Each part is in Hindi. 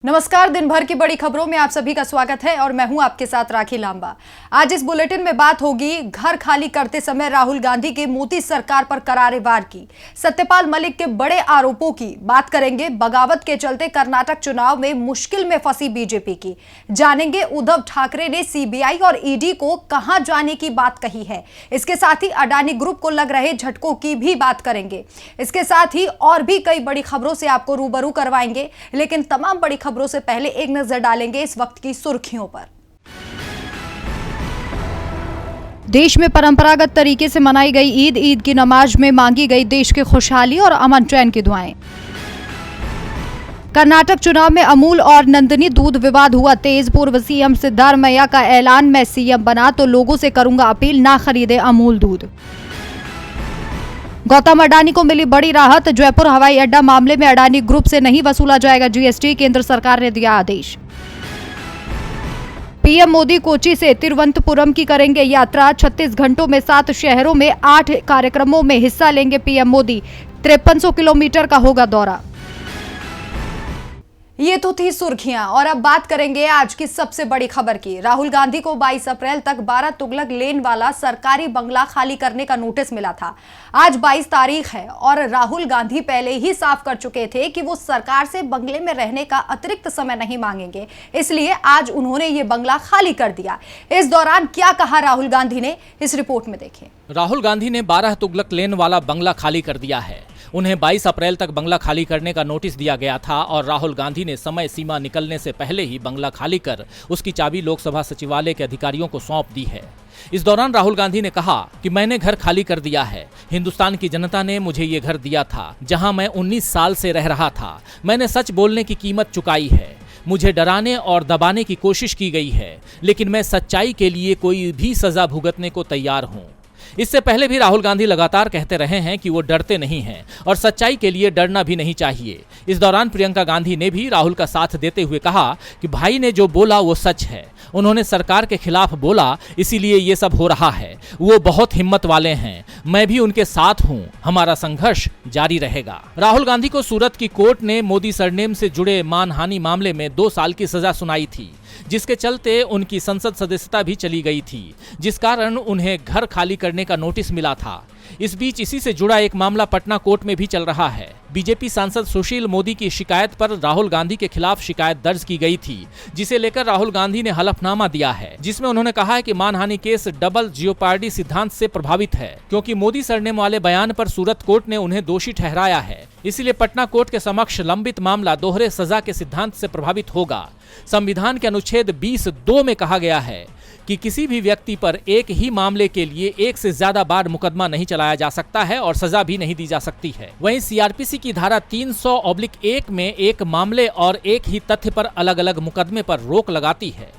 नमस्कार। दिन भर की बड़ी खबरों में आप सभी का स्वागत है और मैं हूं आपके साथ राखी लांबा। आज इस बुलेटिन में बात होगी घर खाली करते समय राहुल गांधी के मोदी सरकार पर करारे वार की, सत्यपाल मलिक के बड़े आरोपों की बात करेंगे, बगावत के चलते कर्नाटक चुनाव में मुश्किल में फंसी बीजेपी की जानेंगे, उद्धव ठाकरे ने सीबीआई और ईडी को कहां जाने की बात कही है। इसके साथ ही अडानी ग्रुप को लग रहे झटकों की भी बात करेंगे। इसके साथ ही और भी कई बड़ी खबरों से आपको रूबरू करवाएंगे, लेकिन तमाम बड़ी खबरों से पहले एक नजर डालेंगे इस वक्त की सुर्खियों पर। देश में परंपरागत तरीके से मनाई गई ईद की नमाज में मांगी गई देश की खुशहाली और अमन चैन की दुआएं। कर्नाटक चुनाव में अमूल और नंदिनी दूध विवाद हुआ तेज, पूर्व सीएम सिद्धारमैया का ऐलान, मैं सीएम बना तो लोगों से करूंगा अपील, ना खरीदे अमूल दूध। गौतम अडानी को मिली बड़ी राहत, जयपुर हवाई अड्डा मामले में अडानी ग्रुप से नहीं वसूला जाएगा जीएसटी, केंद्र सरकार ने दिया आदेश। पीएम मोदी कोची से तिरुवनंतपुरम की करेंगे यात्रा, 36 घंटों में 7 शहरों में 8 कार्यक्रमों में हिस्सा लेंगे पीएम मोदी, 5300 किलोमीटर का होगा दौरा। ये तो थी सुर्खियां और अब बात करेंगे आज की सबसे बड़ी खबर की। राहुल गांधी को 22 अप्रैल तक 12 तुगलक लेन वाला सरकारी बंगला खाली करने का नोटिस मिला था। आज 22 तारीख है और राहुल गांधी पहले ही साफ कर चुके थे कि वो सरकार से बंगले में रहने का अतिरिक्त समय नहीं मांगेंगे, इसलिए आज उन्होंने ये बंगला खाली कर दिया। इस दौरान क्या कहा राहुल गांधी ने, इस रिपोर्ट में देखें। राहुल गांधी ने 12 तुगलक लेन वाला बंगला खाली कर दिया है। उन्हें 22 अप्रैल तक बंगला खाली करने का नोटिस दिया गया था और राहुल गांधी ने समय सीमा निकलने से पहले ही बंगला खाली कर उसकी चाबी लोकसभा सचिवालय के अधिकारियों को सौंप दी है। इस दौरान राहुल गांधी ने कहा कि मैंने घर खाली कर दिया है। हिंदुस्तान की जनता ने मुझे ये घर दिया था जहां मैं 19 साल से रह रहा था। मैंने सच बोलने की कीमत चुकाई है। मुझे डराने और दबाने की कोशिश की गई है, लेकिन मैं सच्चाई के लिए कोई भी सजा भुगतने को तैयार हूं। इससे पहले भी राहुल गांधी लगातार कहते रहे हैं कि वो डरते नहीं हैं और सच्चाई के लिए डरना भी नहीं चाहिए। इस दौरान प्रियंका गांधी ने भी राहुल का साथ देते हुए कहा कि भाई ने जो बोला वो सच है। उन्होंने सरकार के खिलाफ बोला, इसीलिए ये सब हो रहा है। वो बहुत हिम्मत वाले हैं, मैं भी उनके साथ हूं, हमारा संघर्ष जारी रहेगा। राहुल गांधी को सूरत की कोर्ट ने मोदी सरनेम से जुड़े मानहानि मामले में 2 साल की सजा सुनाई थी, जिसके चलते उनकी संसद सदस्यता भी चली गई थी, जिस कारण उन्हें घर खाली करने का नोटिस मिला था। इस बीच इसी से जुड़ा एक मामला पटना कोर्ट में भी चल रहा है। बीजेपी सांसद सुशील मोदी की शिकायत पर राहुल गांधी के खिलाफ शिकायत दर्ज की गई थी, जिसे लेकर राहुल गांधी ने हलफनामा दिया है, जिसमें उन्होंने कहा है कि मानहानि केस डबल जियोपार्डी सिद्धांत से प्रभावित है, क्योंकि मोदी सरनेम वाले बयान पर सूरत कोर्ट ने उन्हें दोषी ठहराया है। इसलिए पटना कोर्ट के समक्ष लंबित मामला दोहरे सजा के सिद्धांत से प्रभावित होगा। संविधान के अनुच्छेद 20(2) में कहा गया है कि किसी भी व्यक्ति पर एक ही मामले के लिए एक से ज्यादा बार मुकदमा नहीं चलाया जा सकता है और सजा भी नहीं दी जा सकती है। वहीं सीआरपीसी की धारा 300/1 में एक मामले और एक ही तथ्य पर अलग अलग मुकदमे पर रोक लगाती है।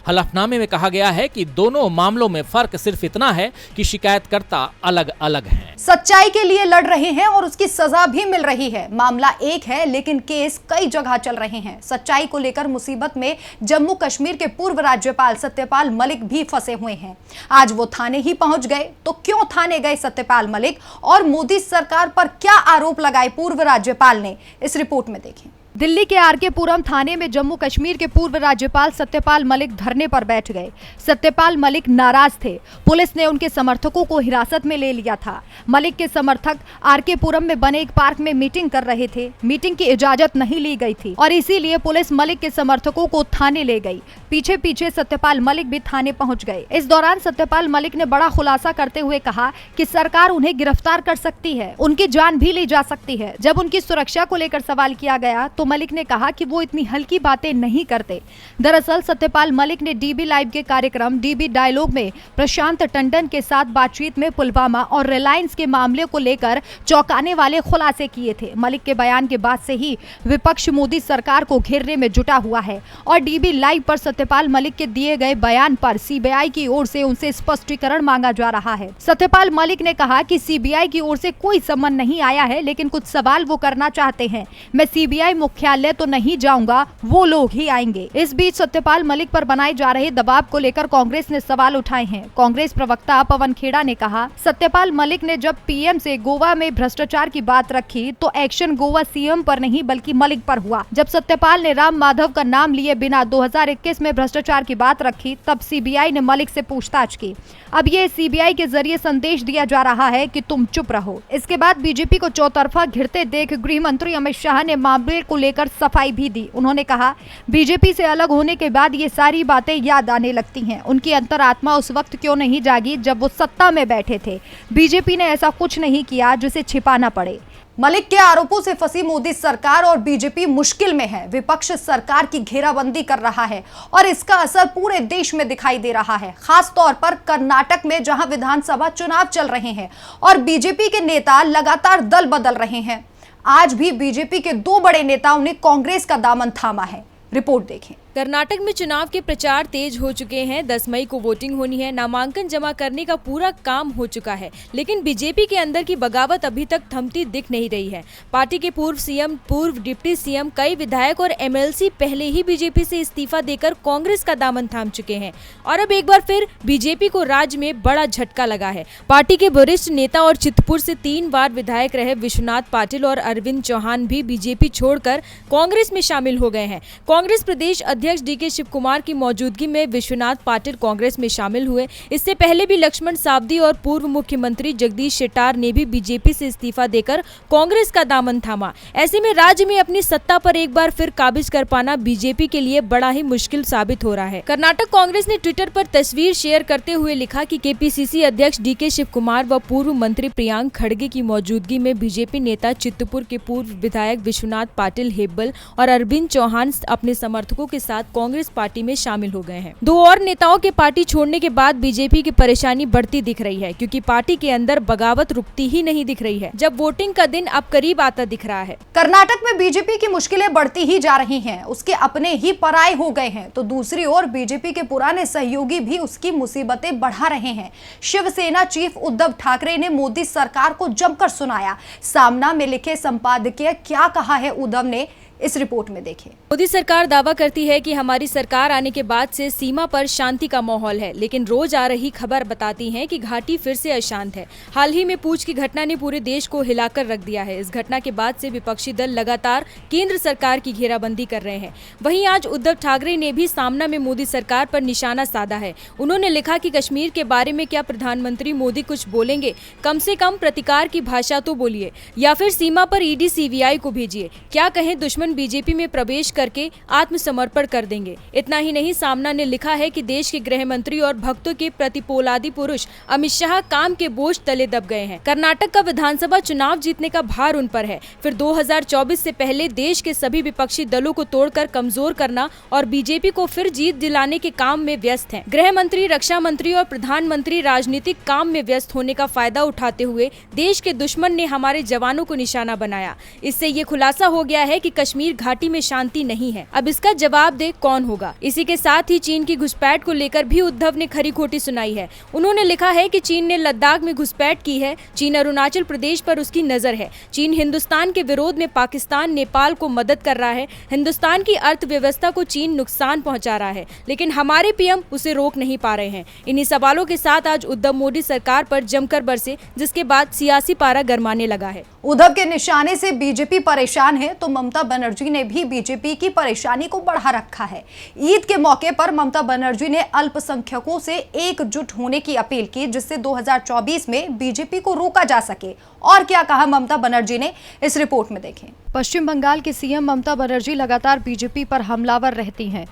हलफनामे में कहा गया है कि दोनों मामलों में फर्क सिर्फ इतना है कि शिकायतकर्ता अलग अलग हैं। सच्चाई के लिए लड़ रहे हैं और उसकी सजा भी मिल रही है। मामला एक है लेकिन केस कई जगह चल रहे हैं। सच्चाई को लेकर मुसीबत में जम्मू कश्मीर के पूर्व राज्यपाल सत्यपाल मलिक भी फंसे हुए हैं। आज वो थाने ही पहुंच गए, तो क्यों थाने गए सत्यपाल मलिक और मोदी सरकार पर क्या आरोप लगाए पूर्व राज्यपाल ने, इस रिपोर्ट में देखें। दिल्ली के आरके पुरम थाने में जम्मू कश्मीर के पूर्व राज्यपाल सत्यपाल मलिक धरने पर बैठ गए। सत्यपाल मलिक नाराज थे। पुलिस ने उनके समर्थकों को हिरासत में ले लिया था। मलिक के समर्थक आरके पुरम में बने एक पार्क में मीटिंग कर रहे थे। मीटिंग की इजाजत नहीं ली गई थी और इसीलिए पुलिस मलिक के समर्थकों को थाने ले गई। पीछे पीछे सत्यपाल मलिक भी थाने पहुंच गए। इस दौरान सत्यपाल मलिक ने बड़ा खुलासा करते हुए कहा कि सरकार उन्हें गिरफ्तार कर सकती है, उनकी जान भी ली जा सकती है। जब उनकी सुरक्षा को लेकर सवाल किया गया तो मलिक ने कहा कि वो इतनी हल्की बातें नहीं करते। दरअसल सत्यपाल मलिक ने डीबी लाइव के कार्यक्रम डीबी डायलॉग में प्रशांत टंडन के साथ बातचीत में पुलवामा और रिलायंस के मामले को लेकर चौंकाने वाले खुलासे किए थे। मलिक के बयान के बाद से ही विपक्ष मोदी सरकार को घेरने में जुटा हुआ है और डीबी लाइव पर सत्यपाल मलिक के दिए गए बयान पर सीबीआई की ओर से उनसे स्पष्टीकरण मांगा जा रहा है। सत्यपाल मलिक ने कहा कि सीबीआई की ओर से कोई सम्मन नहीं आया है, लेकिन कुछ सवाल वो करना चाहते हैं। मैं सीबीआई मुख्यालय तो नहीं जाऊंगा, वो लोग ही आएंगे। इस बीच सत्यपाल मलिक पर बनाए जा रहे दबाव को लेकर कांग्रेस ने सवाल उठाए हैं। कांग्रेस प्रवक्ता पवन खेड़ा ने कहा, सत्यपाल मलिक ने जब पीएम से गोवा में भ्रष्टाचार की बात रखी तो एक्शन गोवा सीएम पर नहीं बल्कि मलिक पर हुआ। जब सत्यपाल ने राम माधव का नाम लिए बिना 2021 में भ्रष्टाचार की बात रखी तब सीबीआई ने मलिक से पूछताछ की। अब ये सीबीआई के जरिए संदेश दिया जा रहा है कि तुम चुप रहो। इसके बाद बीजेपी को चौतरफा घिरते देख गृह मंत्री अमित शाह ने मामले को लेकर सफाई भी दी। उन्होंने कहा, बीजेपी से अलग होने के बाद ये सारी बातें याद आने लगती हैं। उनकी अंतरात्मा उस वक्त क्यों नहीं जागी जब वो सत्ता में बैठे थे। बीजेपी ने ऐसा कुछ नहीं किया जिसे छिपाना पड़े। मलिक के आरोपों से फंसी मोदी सरकार और बीजेपी मुश्किल में है। विपक्ष सरकार की घेराबंदी कर रहा है और इसका असर पूरे देश में दिखाई दे रहा है, खास तौर पर कर्नाटक में जहां विधानसभा चुनाव चल रहे हैं और बीजेपी के नेता लगातार दल बदल रहे हैं। आज भी बीजेपी के 2 बड़े नेताओं ने कांग्रेस का दामन थामा है। रिपोर्ट देखें। कर्नाटक में चुनाव के प्रचार तेज हो चुके हैं। 10 मई को वोटिंग होनी है। नामांकन जमा करने का पूरा काम हो चुका है, लेकिन बीजेपी के अंदर की बगावत अभी तक थमती दिख नहीं रही है। पार्टी के पूर्व सीएम, पूर्व डिप्टी सीएम, कई विधायक और एमएलसी पहले ही बीजेपी से इस्तीफा देकर कांग्रेस का दामन थाम चुके हैं और अब एक बार फिर बीजेपी को राज्य में बड़ा झटका लगा है। पार्टी के वरिष्ठ नेता और चित्रपुर से 3 बार विधायक रहे विश्वनाथ पाटिल और अरविंद चौहान भी बीजेपी छोड़कर कांग्रेस में शामिल हो गए हैं। कांग्रेस प्रदेश अध्यक्ष डीके शिव कुमार की मौजूदगी में विश्वनाथ पाटिल कांग्रेस में शामिल हुए। इससे पहले भी लक्ष्मण सावदी और पूर्व मुख्यमंत्री जगदीश शेट्टार ने भी बीजेपी से इस्तीफा देकर कांग्रेस का दामन थामा। ऐसे में राज्य में अपनी सत्ता पर एक बार फिर काबिज कर पाना बीजेपी के लिए बड़ा ही मुश्किल साबित हो रहा है। कर्नाटक कांग्रेस ने ट्विटर पर तस्वीर शेयर करते हुए लिखा कि केपीसीसी अध्यक्ष डीके शिव कुमार व पूर्व मंत्री प्रियांक खड़गे की मौजूदगी में बीजेपी नेता चित्रपुर के पूर्व विधायक विश्वनाथ पाटिल हेब्बल और अरविंद चौहान अपने समर्थकों के साथ कांग्रेस पार्टी में शामिल हो गए हैं। 2 और नेताओं के पार्टी छोड़ने के बाद बीजेपी की परेशानी बढ़ती दिख रही है, क्योंकि पार्टी के अंदर बगावत रुकती ही नहीं दिख रही है, जब वोटिंग का दिन अब करीब आता दिख रहा है। कर्नाटक में बीजेपी की मुश्किलें बढ़ती ही जा रही हैं, उसके अपने ही पराये हो गए हैं, तो दूसरी ओर बीजेपी के पुराने सहयोगी भी उसकी मुसीबतें बढ़ा रहे हैं। शिवसेना चीफ उद्धव ठाकरे ने मोदी सरकार को जमकर सुनाया। सामना में लिखे संपादकीय क्या कहा है उद्धव ने, इस रिपोर्ट में देखें। मोदी सरकार दावा करती है कि हमारी सरकार आने के बाद से सीमा पर शांति का माहौल है, लेकिन रोज आ रही खबर बताती है कि घाटी फिर से अशांत है। हाल ही में पूंछ की घटना ने पूरे देश को हिलाकर रख दिया है। इस घटना के बाद से विपक्षी दल लगातार केंद्र सरकार की घेराबंदी कर रहे हैं। वहीं आज उद्धव ठाकरे ने भी सामना में मोदी सरकार पर निशाना साधा है। उन्होंने लिखा कि कश्मीर के बारे में क्या प्रधानमंत्री मोदी कुछ बोलेंगे? कम से कम प्रतिकार की भाषा तो बोलिए, या फिर सीमा पर ईडी सीबीआई को भेजिए। क्या कहें, दुश्मन बीजेपी में प्रवेश करके आत्मसमर्पण कर देंगे। इतना ही नहीं, सामना ने लिखा है कि देश के गृह मंत्री और भक्तों के प्रतिपोलादी पुरुष अमित शाह काम के बोझ तले दब गए हैं। कर्नाटक का विधानसभा चुनाव जीतने का भार उन पर है। फिर 2024 से पहले देश के सभी विपक्षी दलों को तोड़कर कमजोर करना और बीजेपी को फिर जीत दिलाने के काम में व्यस्त हैं। गृह मंत्री, रक्षा मंत्री और प्रधानमंत्री राजनीतिक काम में व्यस्त होने का फायदा उठाते हुए देश के दुश्मन ने हमारे जवानों को निशाना बनाया। इससे ये खुलासा हो गया है कि कश्मीर घाटी में शांति नहीं है। अब इसका जवाब दे कौन होगा? इसी के साथ ही चीन की घुसपैठ को लेकर भी उद्धव ने खरी खोटी सुनाई है। उन्होंने लिखा है कि चीन ने लद्दाख में घुसपैठ की है। चीन अरुणाचल प्रदेश पर उसकी नजर है। चीन हिंदुस्तान के विरोध में पाकिस्तान, नेपाल को मदद कर रहा है। हिंदुस्तान की अर्थव्यवस्था को चीन नुकसान पहुंचा रहा है, लेकिन हमारे पीएम उसे रोक नहीं पा रहे हैं। इन्हीं सवालों के साथ आज उद्धव मोदी सरकार पर जमकर बरसे, जिसके बाद सियासी पारा गरमाने लगा है। उद्धव के निशाने से बीजेपी परेशान है, तो ममता बनर्जी ने भी बीजेपी की परेशानी को बढ़ा रखा है। ईद के मौके पर ममता बनर्जी ने अल्पसंख्यकों से एकजुट होने की अपील की, जिससे 2024 में बीजेपी को रोका जा सके। और क्या कहा ममता बनर्जी ने, इस रिपोर्ट में देखें। पश्चिम बंगाल की सीएम ममता बनर्जी लगातार बीजेपी पर हमलावर रहती हैं।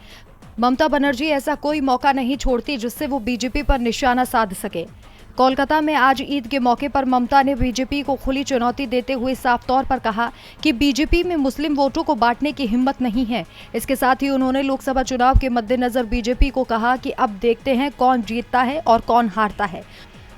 ममता बनर्जी ऐसा कोई मौका नहीं छोड़ती जिससे वो बीजेपी पर निशाना साध सके। कोलकाता में आज ईद के मौके पर ममता ने बीजेपी को खुली चुनौती देते हुए साफ तौर पर कहा कि बीजेपी में मुस्लिम वोटों को बांटने की हिम्मत नहीं है। इसके साथ ही उन्होंने लोकसभा चुनाव के मद्देनजर बीजेपी को कहा कि अब देखते हैं कौन जीतता है और कौन हारता है।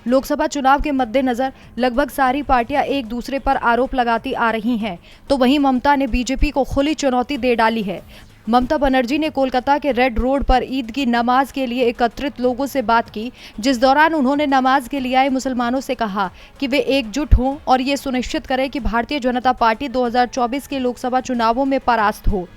लोकसभा चुनाव के मद्देनजर लगभग सारी पार्टियां एक दूसरे पर आरोप लगाती आ रही हैं, तो वहीं ममता ने बीजेपी को खुली चुनौती दे डाली है। ममता बनर्जी ने कोलकाता के रेड रोड पर ईद की नमाज के लिए एकत्रित लोगों से बात की, जिस दौरान उन्होंने नमाज के लिए आए मुसलमानों से कहा कि वे एकजुट हों और ये सुनिश्चित करें कि भारतीय जनता पार्टी 2024 के लोकसभा चुनावों में परास्त हो।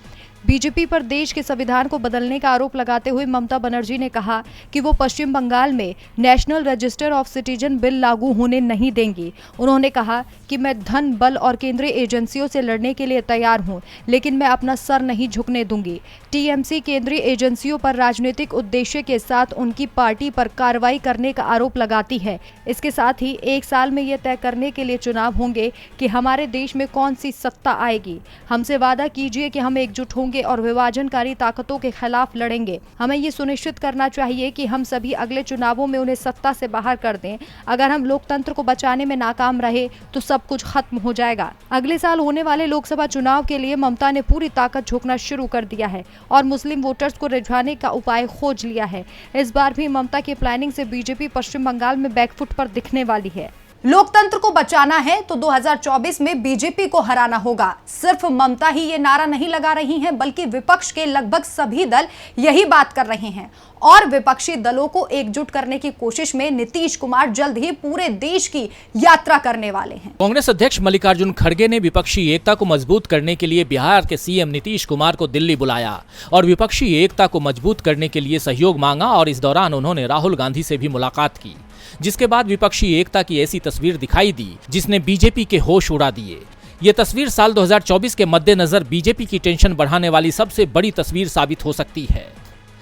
बीजेपी पर देश के संविधान को बदलने का आरोप लगाते हुए ममता बनर्जी ने कहा कि वो पश्चिम बंगाल में national register of citizen bill लागू होने नहीं देंगी। उन्होंने कहा कि मैं धन बल और केंद्रीय एजेंसियों से लड़ने के लिए तैयार हूं, लेकिन मैं अपना सर नहीं झुकने दूंगी। टीएमसी केंद्रीय एजेंसियों पर राजनीतिक उद्देश्य के साथ उनकी पार्टी पर कार्रवाई करने का आरोप लगाती है। इसके साथ ही एक साल में ये तय करने के लिए चुनाव होंगे कि हमारे देश में कौन सी सत्ता आएगी। हमसे वादा कीजिए कि हम एकजुट होंगे और विभाजनकारी ताकतों के खिलाफ लड़ेंगे। हमें ये सुनिश्चित करना चाहिए कि हम सभी अगले चुनावों में उन्हें सत्ता से बाहर कर दें। अगर हम लोकतंत्र को बचाने में नाकाम रहे तो सब कुछ खत्म हो जाएगा। अगले साल होने वाले लोकसभा चुनाव के लिए ममता ने पूरी ताकत झोंकना शुरू कर दिया है और मुस्लिम वोटर्स को रिझाने का उपाय खोज लिया है। इस बार भी ममता की प्लानिंग से बीजेपी पश्चिम बंगाल में बैकफुट पर दिखने वाली है। लोकतंत्र को बचाना है तो 2024 में बीजेपी को हराना होगा। सिर्फ ममता ही ये नारा नहीं लगा रही हैं, बल्कि विपक्ष के लगभग सभी दल यही बात कर रहे हैं और विपक्षी दलों को एकजुट करने की कोशिश में नीतीश कुमार जल्द ही पूरे देश की यात्रा करने वाले हैं। कांग्रेस अध्यक्ष मल्लिकार्जुन खड़गे ने विपक्षी एकता को मजबूत करने के लिए बिहार के सीएम नीतीश कुमार को दिल्ली बुलाया और विपक्षी एकता को मजबूत करने के लिए सहयोग मांगा और इस दौरान उन्होंने राहुल गांधी से भी मुलाकात की, जिसके बाद विपक्षी एकता की ऐसी तस्वीर दिखाई दी जिसने बीजेपी के होश उड़ा दिए। ये तस्वीर साल 2024 के मद्देनजर बीजेपी की टेंशन बढ़ाने वाली सबसे बड़ी तस्वीर साबित हो सकती है।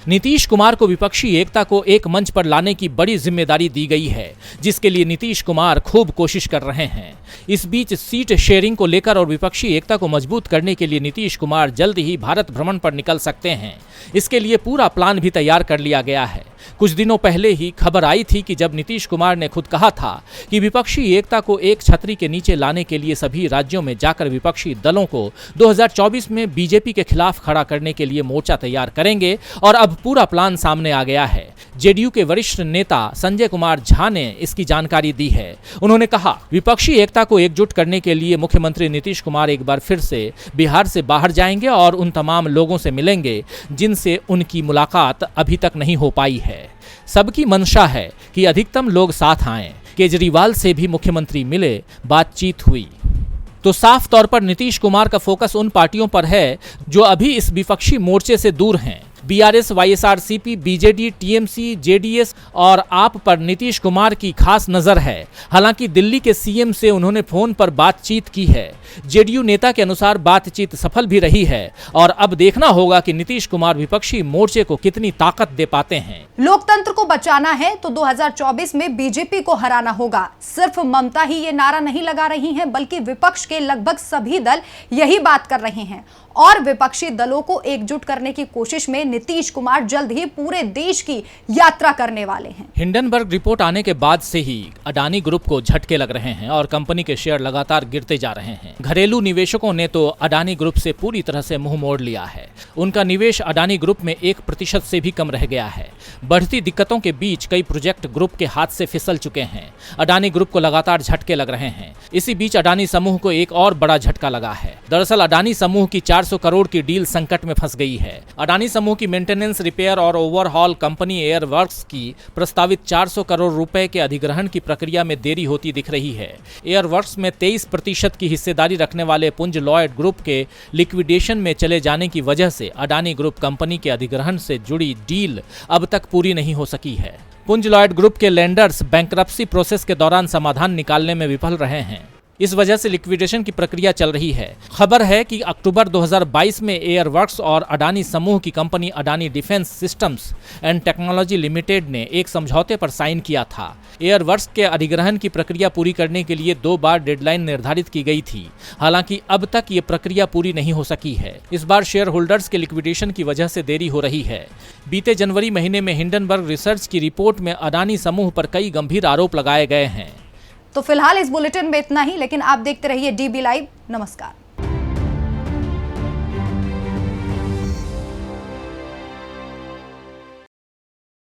नीतीश कुमार को विपक्षी एकता को एक मंच पर लाने की बड़ी जिम्मेदारी दी गई है, जिसके लिए नीतीश कुमार खूब कोशिश कर रहे हैं। इस बीच सीट शेयरिंग को लेकर और विपक्षी एकता को मजबूत करने के लिए नीतीश कुमार जल्द ही भारत भ्रमण पर निकल सकते हैं। इसके लिए पूरा प्लान भी तैयार कर लिया गया है। कुछ दिनों पहले ही खबर आई थी कि जब नीतीश कुमार ने खुद कहा था कि विपक्षी एकता को एक छतरी के नीचे लाने के लिए सभी राज्यों में जाकर विपक्षी दलों को 2024 में बीजेपी के खिलाफ खड़ा करने के लिए मोर्चा तैयार करेंगे और अब पूरा प्लान सामने आ गया है। जेडीयू के वरिष्ठ नेता संजय कुमार झा ने इसकी जानकारी दी है। उन्होंने कहा, विपक्षी एकता को एकजुट करने के लिए मुख्यमंत्री नीतीश कुमार एक बार फिर से बिहार से बाहर जाएंगे और उन तमाम लोगों से मिलेंगे जिनसे उनकी मुलाकात अभी तक नहीं हो पाई है। सबकी मंशा है कि अधिकतम लोग साथ आएं। केजरीवाल से भी मुख्यमंत्री मिले, बातचीत हुई। तो साफ तौर पर नीतीश कुमार का फोकस उन पार्टियों पर है जो अभी इस विपक्षी मोर्चे से दूर हैं। BRS, YSRCP, BJD, TMC, JDS और आप पर नीतीश कुमार की खास नजर है। हालांकि दिल्ली के सीएम से उन्होंने फोन पर बातचीत की है। जेडीयू नेता के अनुसार बातचीत सफल भी रही है और अब देखना होगा कि नीतीश कुमार विपक्षी मोर्चे को कितनी ताकत दे पाते हैं। लोकतंत्र को बचाना है तो 2024 में बीजेपी को हराना होगा। सिर्फ ममता ही ये नारा नहीं लगा रही हैं, बल्कि विपक्ष के लगभग सभी दल यही बात कर रहे हैं और विपक्षी दलों को एकजुट करने की कोशिश में नीतीश कुमार जल्द ही पूरे देश की यात्रा करने वाले हैं। हिंडनबर्ग रिपोर्ट आने के बाद से ही अडानी ग्रुप को झटके लग रहे हैं और कंपनी के शेयर लगातार गिरते जा रहे हैं। घरेलू निवेशकों ने तो अडानी ग्रुप से पूरी तरह से मुंह मोड़ लिया है। उनका निवेश अडानी ग्रुप में 1% से भी कम रह गया है। बढ़ती दिक्कतों के बीच कई प्रोजेक्ट ग्रुप के हाथ से फिसल चुके हैं। अडानी ग्रुप को लगातार झटके लग रहे हैं। इसी बीच अडानी समूह को एक और बड़ा झटका लगा है। दरअसल अडानी समूह की 400 करोड़ की डील संकट में फंस गई है। अडानी समूह की मेंटेनेंस, रिपेयर और ओवरहॉल कंपनी एयरवर्क्स की प्रस्तावित 400 करोड़ रुपए के अधिग्रहण की प्रक्रिया में देरी होती दिख रही है। एयरवर्क्स में 23% की हिस्सेदारी रखने वाले पुंज लॉयड ग्रुप के लिक्विडेशन में चले जाने की वजह से अडानी ग्रुप कंपनी के अधिग्रहण से जुड़ी डील अब तक पूरी नहीं हो सकी है। पुंज लॉयड ग्रुप के लेंडर्स बैंकरप्सी प्रोसेस के दौरान समाधान निकालने में विफल रहे हैं। इस वजह से लिक्विडेशन की प्रक्रिया चल रही है। खबर है कि अक्टूबर 2022 में एयरवर्क्स और अडानी समूह की company Adani defence systems and technology limited ने एक समझौते पर साइन किया था। एयरवर्क्स के अधिग्रहण की प्रक्रिया पूरी करने के लिए 2 बार डेडलाइन निर्धारित की गई थी। हालांकि अब तक ये प्रक्रिया पूरी नहीं हो सकी है। इस बार शेयर होल्डर्स के लिक्विडेशन की वजह से देरी हो रही है। बीते जनवरी महीने में हिंडनबर्ग रिसर्च की रिपोर्ट में अडानी समूह पर कई गंभीर आरोप लगाए गए हैं। तो फिलहाल इस बुलेटिन में इतना ही, लेकिन आप देखते रहिए DB लाइव। नमस्कार।